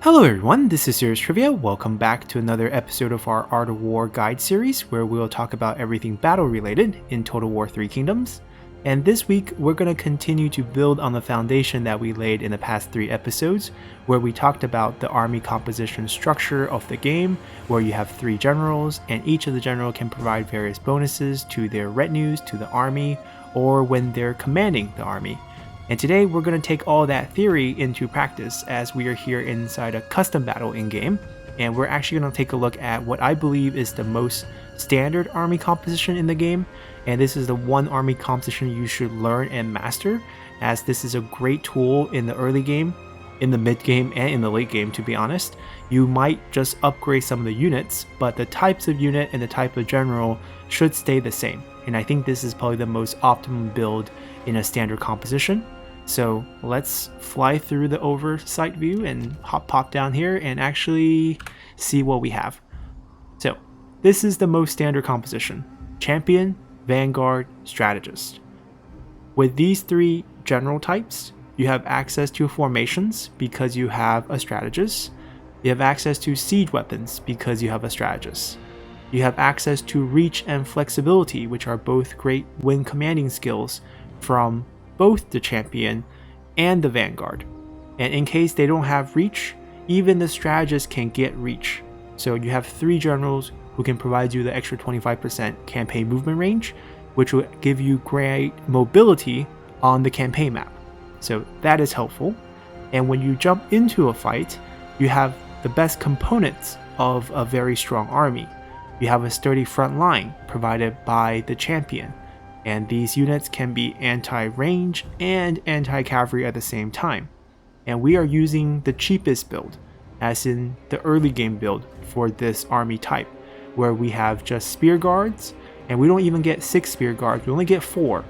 Hello everyone, this is Serious Trivia. Welcome back to another episode of our Art of War guide series where we'll talk about everything battle related in Total War 3 Kingdoms. And this week we're going to continue to build on the foundation that we laid in the past 3 episodes where we talked about the army composition structure of the game, where you have 3 generals and each of the general can provide various bonuses to their retinues, to the army, or when they're commanding the army. And today we're going to take all that theory into practice as we are here inside a custom battle in-game, and we're actually going to take a look at what I believe is the most standard army composition in the game, and this is the one army composition you should learn and master, as this is a great tool in the early game, in the mid game, and in the late game. To be honest, you might just upgrade some of the units, but the types of unit and the type of general should stay the same, and I think this is probably the most optimum build in a standard composition. So let's fly through the oversight view and pop down here and actually see what we have. So this is the most standard composition, Champion-Vanguard-Strategist. With these 3 general types, you have access to formations because you have a strategist. You have access to siege weapons because you have a strategist. You have access to reach and flexibility, which are both great when commanding skills from both the champion and the vanguard. And in case they don't have reach, even the strategist can get reach. So you have 3 generals who can provide you the extra 25% campaign movement range, which will give you great mobility on the campaign map. So that is helpful. And when you jump into a fight, you have the best components of a very strong army. You have a sturdy front line provided by the champion, and these units can be anti-range and anti-cavalry at the same time. And we are using the cheapest build, as in the early game build for this army type, where we have just spear guards, and we don't even get 6 spear guards, we only get 4,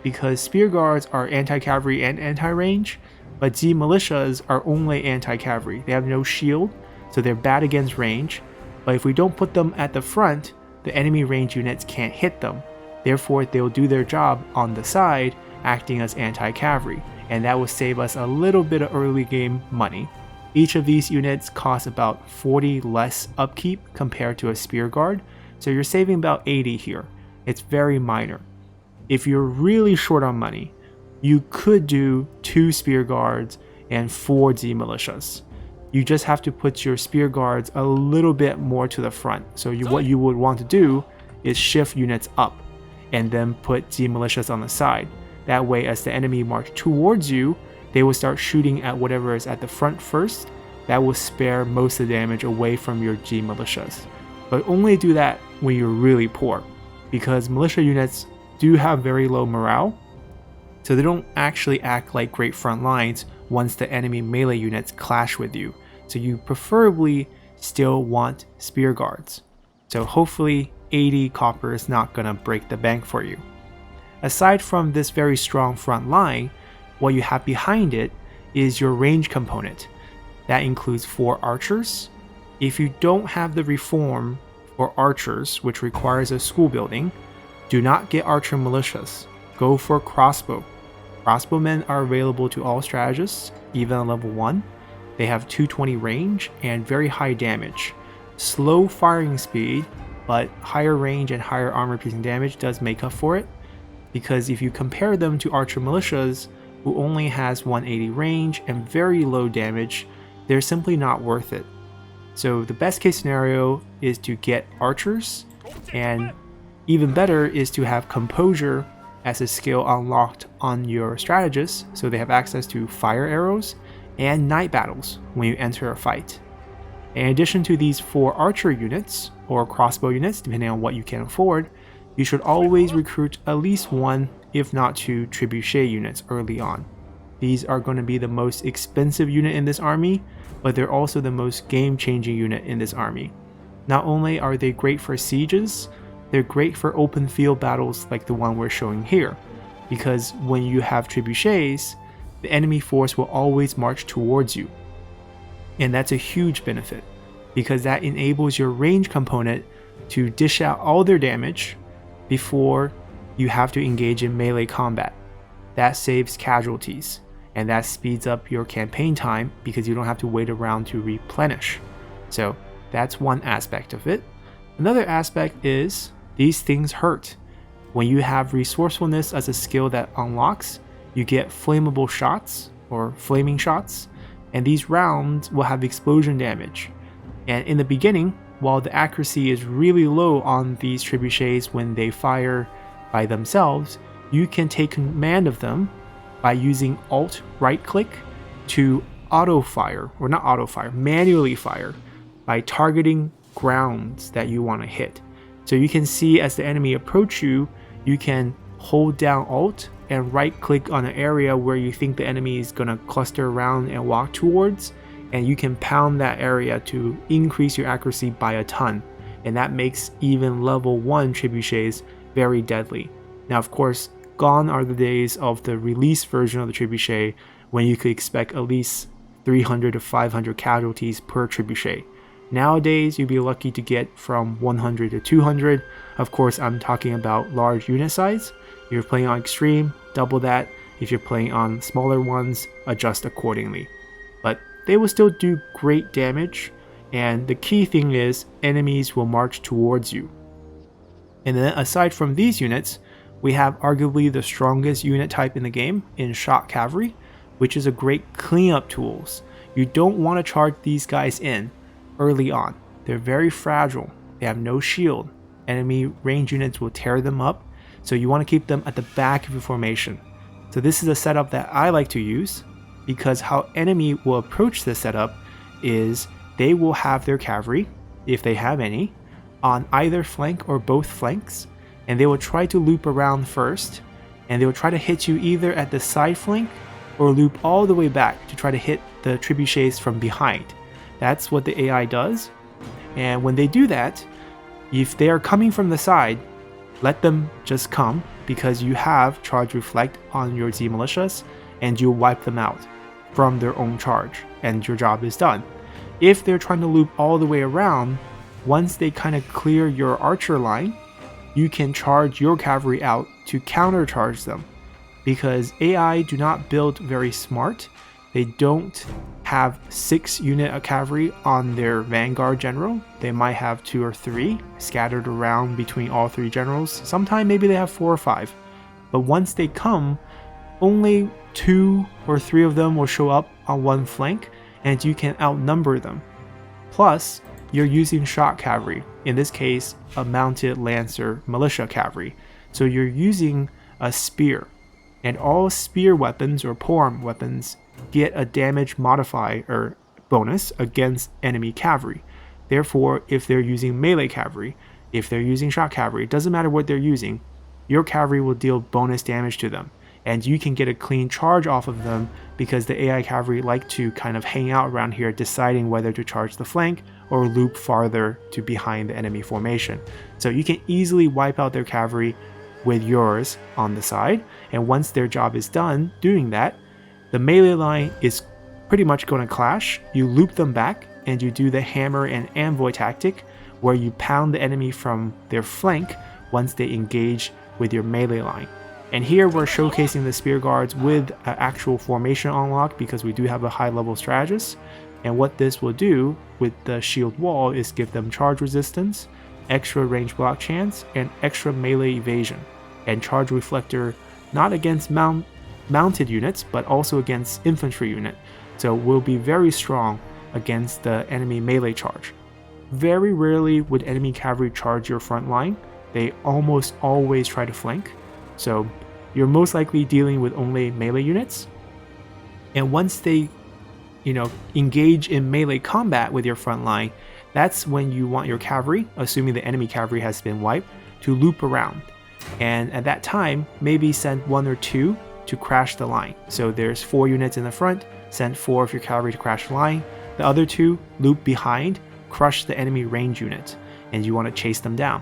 because spear guards are anti-cavalry and anti-range, but Z militias are only anti-cavalry. They have no shield, so they're bad against range, but if we don't put them at the front, the enemy range units can't hit them. Therefore, they'll do their job on the side, acting as anti-cavalry, and that will save us a little bit of early game money. Each of these units costs about 40 less upkeep compared to a spear guard, so you're saving about 80 here. It's very minor. If you're really short on money, you could do 2 spear guards and 4 Z militias. You just have to put your spear guards a little bit more to the front. So what you would want to do is shift units up and then put Z militias on the side. That way, as the enemy march towards you, they will start shooting at whatever is at the front first. That will spare most of the damage away from your G militias. But only do that when you're really poor, because militia units do have very low morale, so they don't actually act like great front lines once the enemy melee units clash with you. So you preferably still want spear guards. So hopefully 80 copper is not gonna break the bank for you. Aside from this very strong front line, what you have behind it is your range component. That includes 4 archers. If you don't have the reform for archers, which requires a school building, do not get archer militias. Go for crossbow. Crossbowmen are available to all strategists, even at level 1. They have 220 range and very high damage. Slow firing speed, but higher range and higher armor piercing damage does make up for it, because if you compare them to archer militias, who only has 180 range and very low damage, they're simply not worth it. So the best case scenario is to get archers, and even better is to have composure as a skill unlocked on your strategist, so they have access to fire arrows and night battles when you enter a fight. In addition to these 4 archer units, or crossbow units, depending on what you can afford, you should always recruit at least 1, if not 2, trebuchet units early on. These are going to be the most expensive unit in this army, but they're also the most game-changing unit in this army. Not only are they great for sieges, they're great for open field battles like the one we're showing here, because when you have trebuchets, the enemy force will always march towards you. And that's a huge benefit, because that enables your range component to dish out all their damage before you have to engage in melee combat. That saves casualties. and that speeds up your campaign time because you don't have to wait around to replenish. So that's one aspect of it. Another aspect is these things hurt. When you have resourcefulness as a skill that unlocks, you get flammable shots or flaming shots, and these rounds will have explosion damage. And in the beginning, while the accuracy is really low on these trebuchets when they fire by themselves, you can take command of them by using Alt right click to auto fire, or not auto fire, manually fire by targeting grounds that you want to hit. So you can see as the enemy approach you, you can hold down Alt and right click on an area where you think the enemy is going to cluster around and walk towards, and you can pound that area to increase your accuracy by a ton, and that makes even level 1 trebuchets very deadly. Now of course, gone are the days of the release version of the trebuchet when you could expect at least 300 to 500 casualties per trebuchet. Nowadays, you'd be lucky to get from 100 to 200. Of course, I'm talking about large unit size. If you're playing on extreme, double that. If you're playing on smaller ones, adjust accordingly. But they will still do great damage, and the key thing is enemies will march towards you. And then aside from these units, we have arguably the strongest unit type in the game in Shock Cavalry, which is a great cleanup tools. You don't want to charge these guys in early on. They're very fragile. They have no shield. Enemy range units will tear them up, so you want to keep them at the back of your formation. So this is a setup that I like to use, because how enemy will approach this setup is they will have their cavalry, if they have any, on either flank or both flanks, and they will try to loop around first, and they will try to hit you either at the side flank or loop all the way back to try to hit the trebuchets from behind. That's what the AI does. And when they do that, if they are coming from the side, let them just come, because you have charge reflect on your Z militias and you'll wipe them out from their own charge and your job is done. If they're trying to loop all the way around, once they kind of clear your archer line, you can charge your cavalry out to countercharge them, because AI do not build very smart. They don't have 6 unit of cavalry on their vanguard general. They might have 2 or 3 scattered around between all 3 generals. Sometimes maybe they have 4 or 5. But once they come, only 2 or 3 of them will show up on one flank, and you can outnumber them. Plus, you're using shock cavalry, in this case a mounted lancer militia cavalry. So you're using a spear, and all spear weapons or polearm weapons get a damage modifier bonus against enemy cavalry. Therefore, if they're using melee cavalry, if they're using shock cavalry, it doesn't matter what they're using, your cavalry will deal bonus damage to them, and you can get a clean charge off of them, because the AI cavalry like to kind of hang out around here deciding whether to charge the flank or loop farther to behind the enemy formation. So you can easily wipe out their cavalry with yours on the side, and once their job is done doing that, the melee line is pretty much going to clash. You loop them back and you do the hammer and envoy tactic, where you pound the enemy from their flank once they engage with your melee line. And here we're showcasing the spear guards with an actual formation unlock, because we do have a high level strategist. And what this will do with the shield wall is give them charge resistance, extra range block chance, and extra melee evasion, and charge reflector not against mounted units but also against infantry unit, so will be very strong against the enemy melee charge. Very rarely would enemy cavalry charge your front line. They almost always try to flank, so you're most likely dealing with only melee units. And once they engage in melee combat with your front line, that's when you want your cavalry, assuming the enemy cavalry has been wiped, to loop around, and at that time maybe send 1 or 2 to crash the line. So there's 4 units in the front, send 4 of your cavalry to crash the line, the other 2 loop behind, crush the enemy range unit, and you want to chase them down.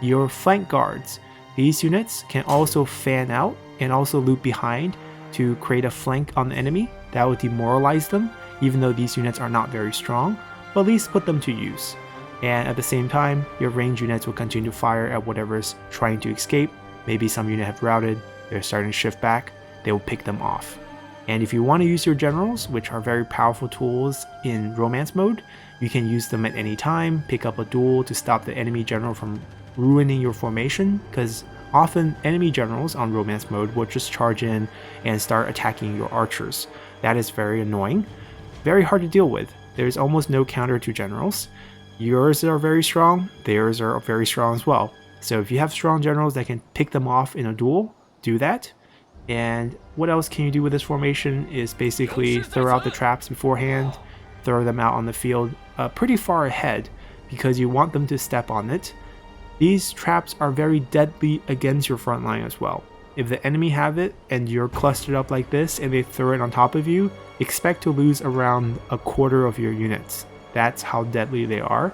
Your flank guards, these units can also fan out and also loop behind to create a flank on the enemy. That will demoralize them, even though these units are not very strong, but at least put them to use. And at the same time, your range units will continue to fire at whatever's trying to escape. Maybe some unit have routed, they're starting to shift back, they will pick them off. And if you want to use your generals, which are very powerful tools in romance mode, you can use them at any time, pick up a duel to stop the enemy general from ruining your formation, because often enemy generals on romance mode will just charge in and start attacking your archers. That is very annoying, very hard to deal with. There's almost no counter to generals. Yours are very strong, theirs are very strong as well. So if you have strong generals that can pick them off in a duel, do that. And what else can you do with this formation is basically throw out the traps beforehand, throw them out on the field pretty far ahead because you want them to step on it. These traps are very deadly against your front line as well. If the enemy have it and you're clustered up like this and they throw it on top of you, expect to lose around a quarter of your units. That's how deadly they are.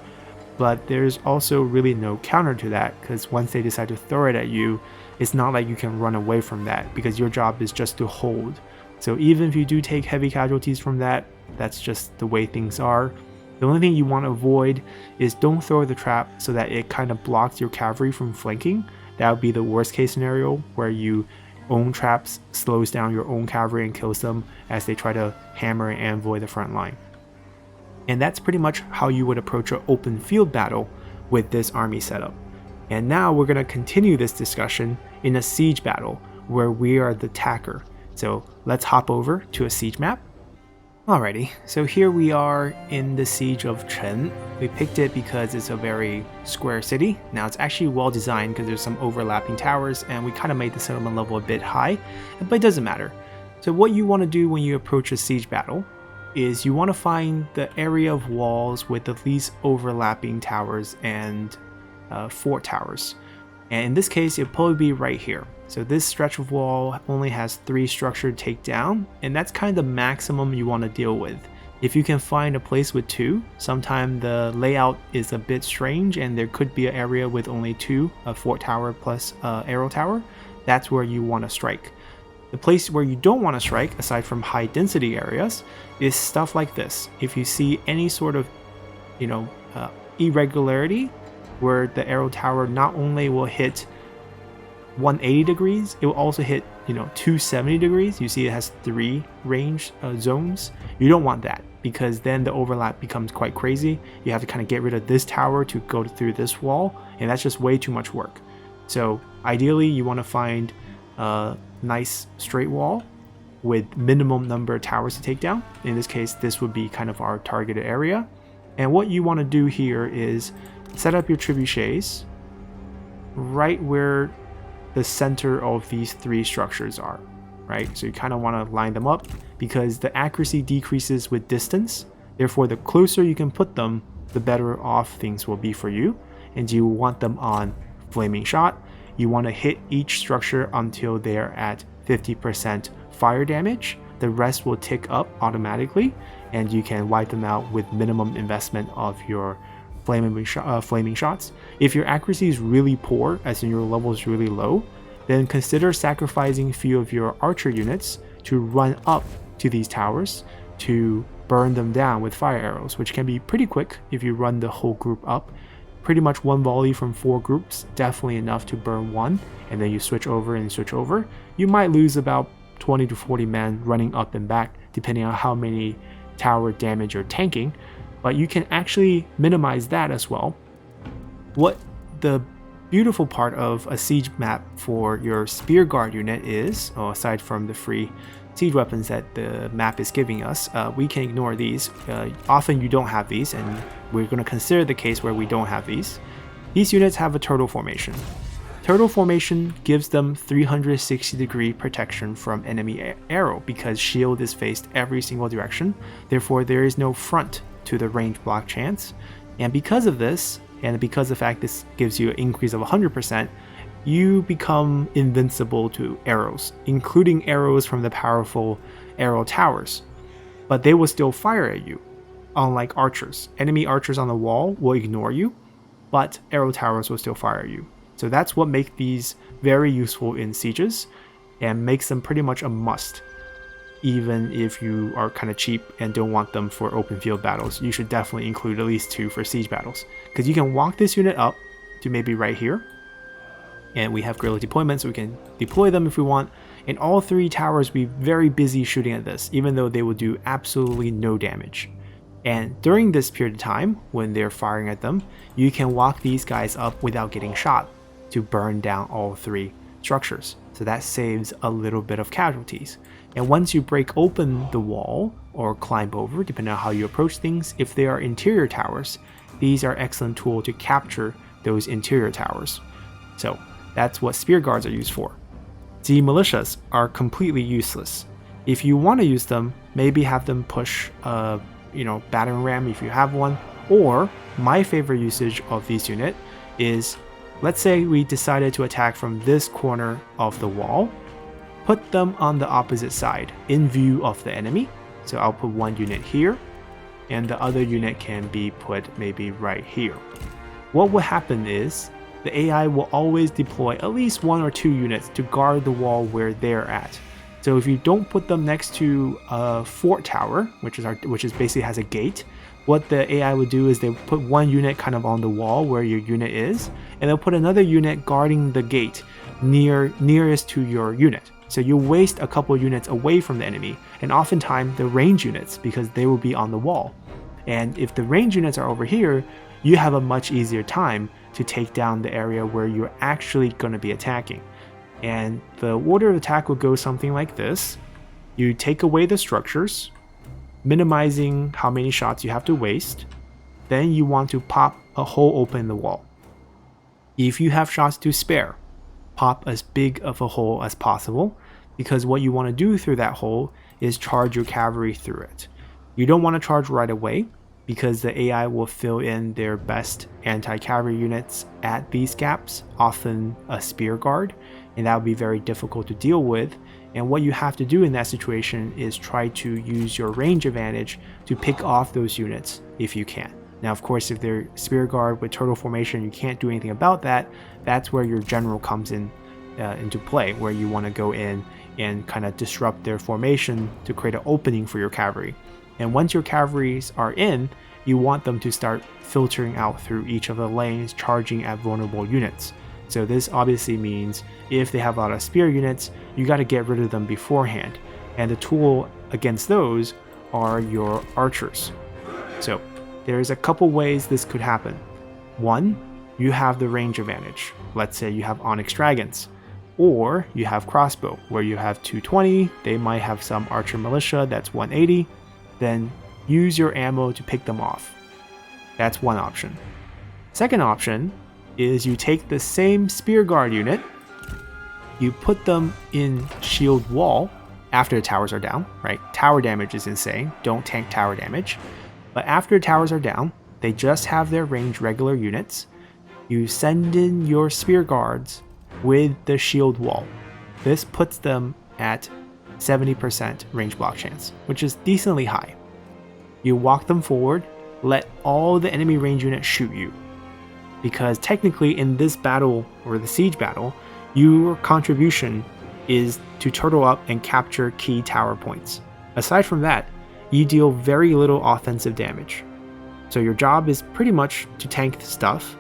But there's also really no counter to that, because once they decide to throw it at you, it's not like you can run away from that, because your job is just to hold. So even if you do take heavy casualties from that, that's just the way things are. The only thing you want to avoid is don't throw the trap so that it kind of blocks your cavalry from flanking. That would be the worst case scenario, where you own traps slows down your own cavalry and kills them as they try to hammer and anvil the front line. And that's pretty much how you would approach an open field battle with this army setup. And now we're going to continue this discussion in a siege battle where we are the attacker. So let's hop over to a siege map. Alrighty, so here we are in the siege of Chen. We picked it because it's a very square city. Now it's actually well designed because there's some overlapping towers, and we kind of made the settlement level a bit high, but it doesn't matter. So what you want to do when you approach a siege battle is you want to find the area of walls with the least overlapping towers and fort towers. And in this case, it'll probably be right here. So this stretch of wall only has 3 structured takedown, and that's kind of the maximum you want to deal with. If you can find a place with 2, sometimes the layout is a bit strange and there could be an area with only 2, a fort tower plus arrow tower, that's where you want to strike. The place where you don't want to strike, aside from high density areas, is stuff like this. If you see any sort of, irregularity, where the arrow tower not only will hit 180 degrees, it will also hit 270 degrees. You see it has 3 range zones. You don't want that, because then the overlap becomes quite crazy. You have to kind of get rid of this tower to go through this wall, and that's just way too much work. So ideally you want to find a nice straight wall with minimum number of towers to take down. In this case, this would be kind of our targeted area. And what you want to do here is set up your trebuchets right where the center of these 3 structures are, right? So you kind of want to line them up, because the accuracy decreases with distance. Therefore, the closer you can put them, the better off things will be for you. And you want them on flaming shot. You want to hit each structure until they're at 50% fire damage. The rest will tick up automatically, and you can wipe them out with minimum investment of your flaming shots. If your accuracy is really poor, as in your level is really low, then consider sacrificing a few of your archer units to run up to these towers to burn them down with fire arrows, which can be pretty quick if you run the whole group up. Pretty much 1 volley from 4 groups, definitely enough to burn 1, and then you switch over and switch over. You might lose about 20 to 40 men running up and back, depending on how many tower damage you're tanking, but you can actually minimize that as well. What the beautiful part of a siege map for your spear guard unit is, aside from the free siege weapons that the map is giving us, we can ignore these. Often you don't have these, and we're going to consider the case where we don't have these. These units have a turtle formation. Turtle formation gives them 360-degree protection from enemy arrow, because shield is faced every single direction. Therefore, there is no front to the range block chance. And because of this, and because of the fact this gives you an increase of 100%, you become invincible to arrows, including arrows from the powerful arrow towers. But they will still fire at you, unlike archers. Enemy archers on the wall will ignore you, but arrow towers will still fire at you. So that's what makes these very useful in sieges, and makes them pretty much a must. Even if you are kind of cheap and don't want them for open field battles, you should definitely include at least 2 for siege battles, because you can walk this unit up to maybe right here, and we have guerrilla deployment, so we can deploy them if we want, And all 3 towers will be very busy shooting at this, even though they will do absolutely no damage. And during this period of time, when they're firing at them, you can walk these guys up without getting shot to burn down all 3 structures. So that saves a little bit of casualties. And once you break open the wall or climb over, depending on how you approach things, if they are interior towers, these are excellent tool to capture those interior towers. So that's what spear guards are used for. The militias are completely useless. If you want to use them, maybe have them push a battering ram if you have one, or my favorite usage of this unit is, let's say we decided to attack from this corner of the wall, put them on the opposite side in view of the enemy. So I'll put one unit here and the other unit can be put maybe right here. What will happen is the AI will always deploy at least 1 or 2 units to guard the wall where they're at. So if you don't put them next to a fort tower, which is basically has a gate, what the AI would do is they put 1 unit kind of on the wall where your unit is, and they'll put another unit guarding the gate nearest to your unit. So you waste a couple units away from the enemy, and oftentimes the range units, because they will be on the wall. And if the range units are over here, you have a much easier time to take down the area where you're actually going to be attacking. And the order of attack will go something like this. You take away the structures, minimizing how many shots you have to waste. Then you want to pop a hole open in the wall. If you have shots to spare, pop as big of a hole as possible, because what you want to do through that hole is charge your cavalry through it. You don't want to charge right away, because the AI will fill in their best anti-cavalry units at these gaps, often a spear guard, and that would be very difficult to deal with. And what you have to do in that situation is try to use your range advantage to pick off those units if you can. Now, of course, if they're spear guard with turtle formation, you can't do anything about that. That's where your general comes into play, where you want to go in and kind of disrupt their formation to create an opening for your cavalry. And once your cavalries are in, you want them to start filtering out through each of the lanes, charging at vulnerable units. So this obviously means if they have a lot of spear units, you got to get rid of them beforehand. And the tool against those are your archers. So there's a couple ways this could happen. One, you have the range advantage. Let's say you have Onyx Dragons, or you have crossbow, where you have 220, they might have some archer militia that's 180, then use your ammo to pick them off. That's one option. Second option is you take the same spear guard unit, you put them in shield wall after the towers are down, right? Tower damage is insane, don't tank tower damage. But after towers are down, they just have their range regular units. You send in your spear guards with the shield wall. This puts them at 70% range block chance, which is decently high. You walk them forward, let all the enemy range units shoot you. Because technically in this battle, or the siege battle, your contribution is to turtle up and capture key tower points. Aside from that, you deal very little offensive damage. So your job is pretty much to tank stuff,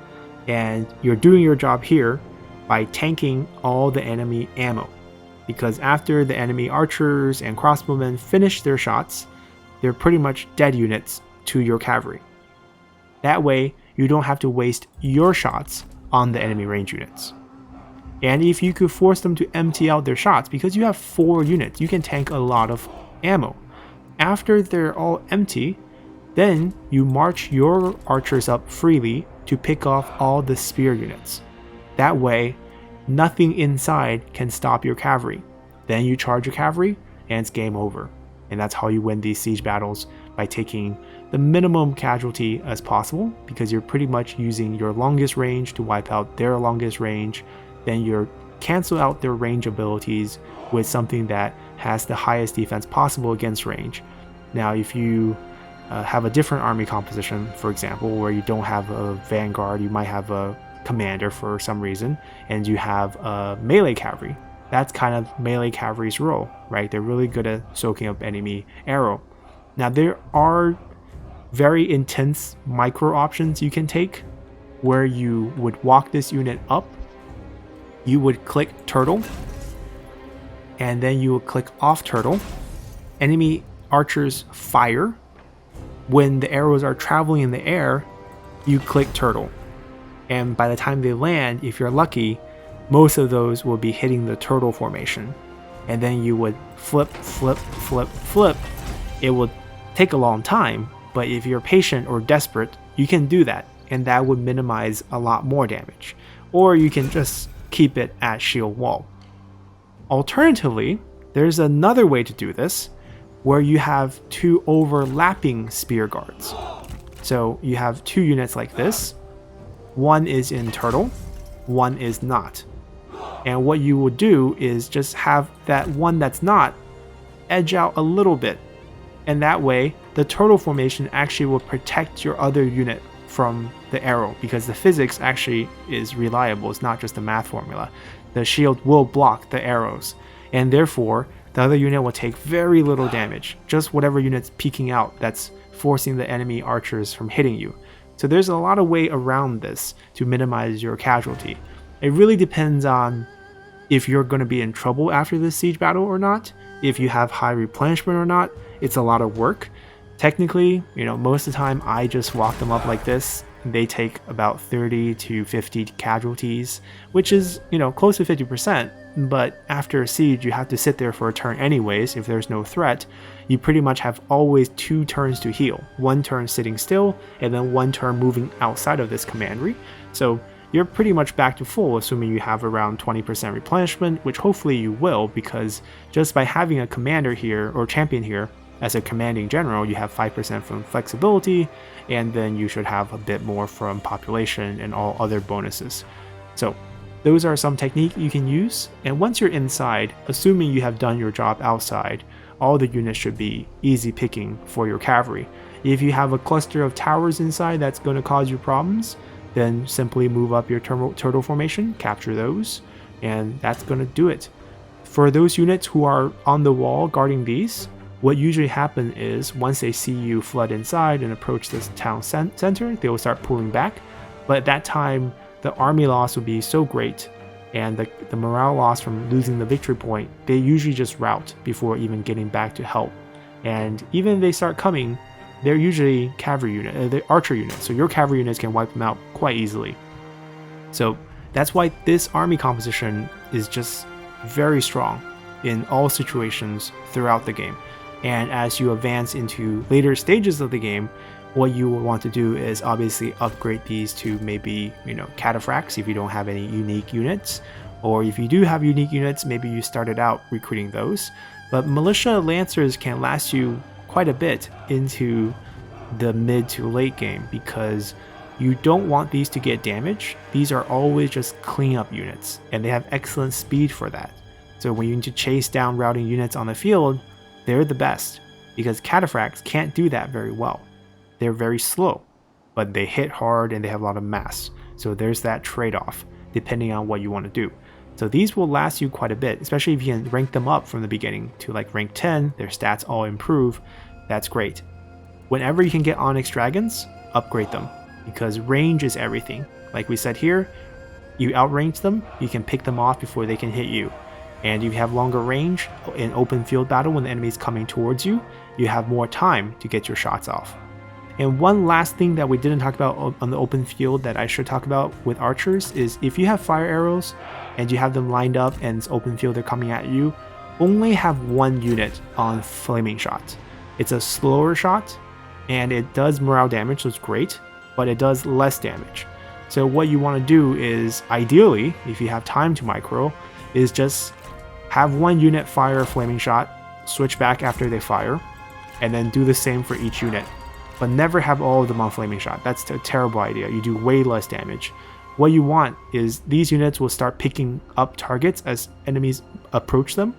and you're doing your job here by tanking all the enemy ammo. Because after the enemy archers and crossbowmen finish their shots, they're pretty much dead units to your cavalry. That way, you don't have to waste your shots on the enemy range units. And if you could force them to empty out their shots, because you have 4 units, you can tank a lot of ammo. After they're all empty, then you march your archers up freely to pick off all the spear units. That way, nothing inside can stop your cavalry. Then you charge your cavalry, and it's game over. And that's how you win these siege battles, by taking the minimum casualty as possible, because you're pretty much using your longest range to wipe out their longest range. Then you cancel out their range abilities with something that has the highest defense possible against range. Now, if you have a different army composition, for example, where you don't have a vanguard, you might have a commander for some reason, and you have a melee cavalry. That's kind of melee cavalry's role, right? They're really good at soaking up enemy arrow. Now, there are very intense micro options you can take, where you would walk this unit up, you would click turtle, and then you will click off turtle. Enemy archers fire. When the arrows are traveling in the air, you click turtle. And by the time they land, if you're lucky, most of those will be hitting the turtle formation. And then you would flip, flip, flip, flip. It will take a long time, but if you're patient or desperate, you can do that, and that would minimize a lot more damage. Or you can just keep it at shield wall. Alternatively, there's another way to do this, where you have two overlapping spear guards. So you have two units like this. One is in turtle, one is not. And what you would do is just have that one that's not edge out a little bit. And that way, the turtle formation actually will protect your other unit from the arrow, because the physics actually is reliable. It's not just a math formula. The shield will block the arrows, and therefore the other unit will take very little damage, just whatever unit's peeking out that's forcing the enemy archers from hitting you. So there's a lot of way around this to minimize your casualty. It really depends on if you're going to be in trouble after this siege battle or not, if you have high replenishment or not. It's a lot of work. Technically, most of the time I just walk them up like this. They take about 30 to 50 casualties, which is, close to 50%. But after a siege, you have to sit there for a turn anyways. If there's no threat, you pretty much have always 2 turns to heal. 1 turn sitting still, and then 1 turn moving outside of this commandery. So you're pretty much back to full, assuming you have around 20% replenishment, which hopefully you will, because just by having a commander here, or champion here, as a commanding general, you have 5% from flexibility, and then you should have a bit more from population and all other bonuses. So those are some techniques you can use, and once you're inside, assuming you have done your job outside, all the units should be easy picking for your cavalry. If you have a cluster of towers inside that's going to cause you problems, then simply move up your turtle formation, capture those, and that's going to do it. For those units who are on the wall guarding these, what usually happens is once they see you flood inside and approach this town center, they will start pulling back. But at that time, the army loss will be so great, and the morale loss from losing the victory point, they usually just rout before even getting back to help. And even if they start coming, they're usually cavalry unit, they're archer units, so your cavalry units can wipe them out quite easily. So that's why this army composition is just very strong in all situations throughout the game. And as you advance into later stages of the game, what you will want to do is obviously upgrade these to maybe, cataphracts if you don't have any unique units. Or if you do have unique units, maybe you started out recruiting those. But militia lancers can last you quite a bit into the mid to late game, because you don't want these to get damaged. These are always just cleanup units, and they have excellent speed for that. So when you need to chase down routing units on the field, they're the best, because cataphracts can't do that very well. They're very slow, but they hit hard and they have a lot of mass. So there's that trade-off, depending on what you want to do. So these will last you quite a bit, especially if you can rank them up from the beginning to like rank 10, their stats all improve. That's great. Whenever you can get Onyx Dragons, upgrade them, because range is everything. Like we said here, you outrange them, you can pick them off before they can hit you. And if you have longer range in open field battle when the enemy is coming towards you, you have more time to get your shots off. And one last thing that we didn't talk about on the open field that I should talk about with archers is if you have fire arrows and you have them lined up and it's open field, they're coming at you, only have 1 unit on flaming shot. It's a slower shot and it does morale damage, so it's great, but it does less damage. So what you want to do is, ideally, if you have time to micro, is just have 1 unit fire a flaming shot, switch back after they fire, and then do the same for each unit. But never have all of them on flaming shot. That's a terrible idea. You do way less damage. What you want is these units will start picking up targets as enemies approach them,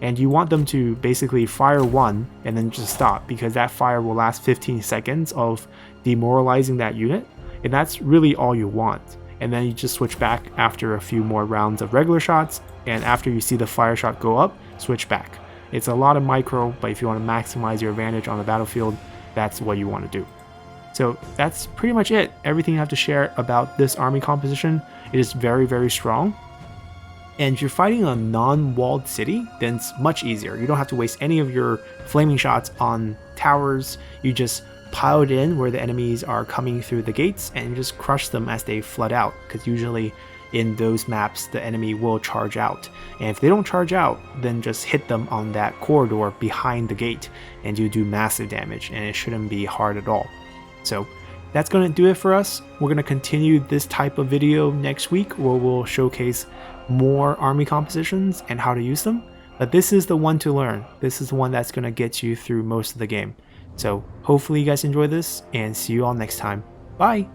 and you want them to basically fire 1 and then just stop, because that fire will last 15 seconds of demoralizing that unit, and that's really all you want. And then you just switch back after a few more rounds of regular shots, and after you see the fire shot go up, switch back. It's a lot of micro, but if you want to maximize your advantage on the battlefield, that's what you want to do. So that's pretty much it. Everything I have to share about this army composition. It is very, very strong. And if you're fighting a non-walled city, then it's much easier. You don't have to waste any of your flaming shots on towers. You just pile it in where the enemies are coming through the gates and you just crush them as they flood out, because usually in those maps the enemy will charge out. And if they don't charge out, then just hit them on that corridor behind the gate and you do massive damage, and it shouldn't be hard at all. So that's going to do it for us. We're going to continue this type of video next week where we'll showcase more army compositions and how to use them. But this is the one to learn. This is the one that's going to get you through most of the game. So hopefully you guys enjoy this, and see you all next time. Bye!